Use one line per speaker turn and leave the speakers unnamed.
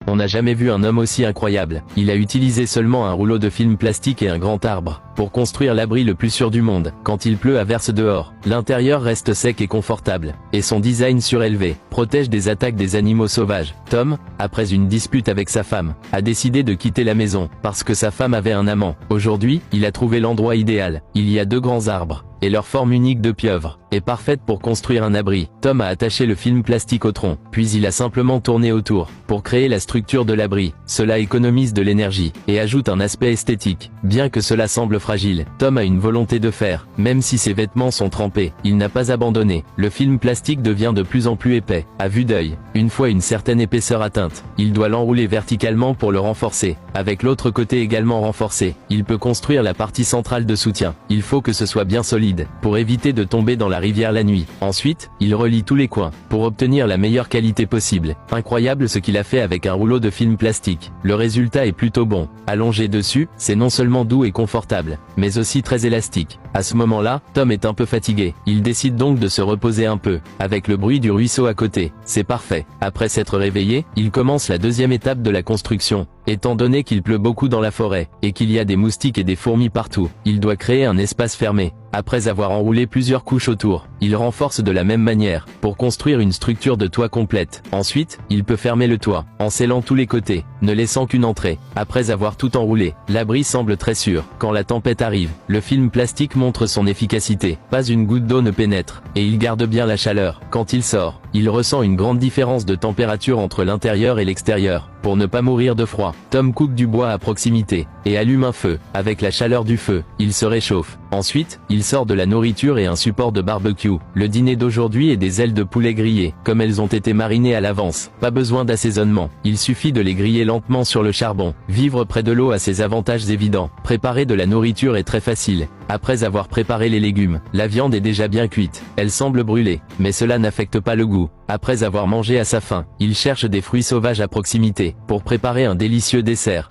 On n'a jamais vu un homme aussi incroyable. Il a utilisé seulement un rouleau de film plastique et un grand arbre pour construire l'abri le plus sûr du monde. Quand il pleut à verse dehors, l'intérieur reste sec et confortable. Et son design surélevé protège des attaques des animaux sauvages. Tom, après une dispute avec sa femme, a décidé de quitter la maison parce que sa femme avait un amant. Aujourd'hui, il a trouvé l'endroit idéal. Il y a 2 grands arbres et leur forme unique de pieuvre est parfaite pour construire un abri. Tom a attaché le film plastique au tronc, puis il a simplement tourné autour pour créer la structure de l'abri. Cela économise de l'énergie et ajoute un aspect esthétique. Bien que cela semble fragile, Tom a une volonté de faire. Même si ses vêtements sont trempés, il n'a pas abandonné. Le film plastique devient de plus en plus épais, à vue d'œil. Une fois une certaine épaisseur atteinte, il doit l'enrouler verticalement pour le renforcer. Avec l'autre côté également renforcé, il peut construire la partie centrale de soutien. Il faut que ce soit bien solide pour éviter de tomber dans la rivière la nuit. Ensuite, il relie tous les coins pour obtenir la meilleure qualité possible. Incroyable ce qu'il a fait avec un rouleau de film plastique. Le résultat est plutôt bon. Allongé dessus, c'est non seulement doux et confortable, mais aussi très élastique. À ce moment-là, Tom est un peu fatigué. Il décide donc de se reposer un peu, avec le bruit du ruisseau à côté. C'est parfait. Après s'être réveillé, il commence la 2e étape de la construction. Étant donné qu'il pleut beaucoup dans la forêt, et qu'il y a des moustiques et des fourmis partout, il doit créer un espace fermé. Après avoir enroulé plusieurs couches autour, il renforce de la même manière, pour construire une structure de toit complète. Ensuite, il peut fermer le toit, en scellant tous les côtés, ne laissant qu'une entrée. Après avoir tout enroulé, l'abri semble très sûr. Quand la tempête arrive, le film plastique montre son efficacité. Pas une goutte d'eau ne pénètre, et il garde bien la chaleur. Quand il sort, il ressent une grande différence de température entre l'intérieur et l'extérieur. Pour ne pas mourir de froid, Tom coupe du bois à proximité et allume un feu. Avec la chaleur du feu, il se réchauffe. Ensuite, il sort de la nourriture et un support de barbecue. Le dîner d'aujourd'hui est des ailes de poulet grillées, comme elles ont été marinées à l'avance. Pas besoin d'assaisonnement. Il suffit de les griller lentement sur le charbon. Vivre près de l'eau a ses avantages évidents. Préparer de la nourriture est très facile. Après avoir préparé les légumes, la viande est déjà bien cuite. Elle semble brûler, mais cela n'affecte pas le goût. Après avoir mangé à sa faim, il cherche des fruits sauvages à proximité pour préparer un délicieux dessert.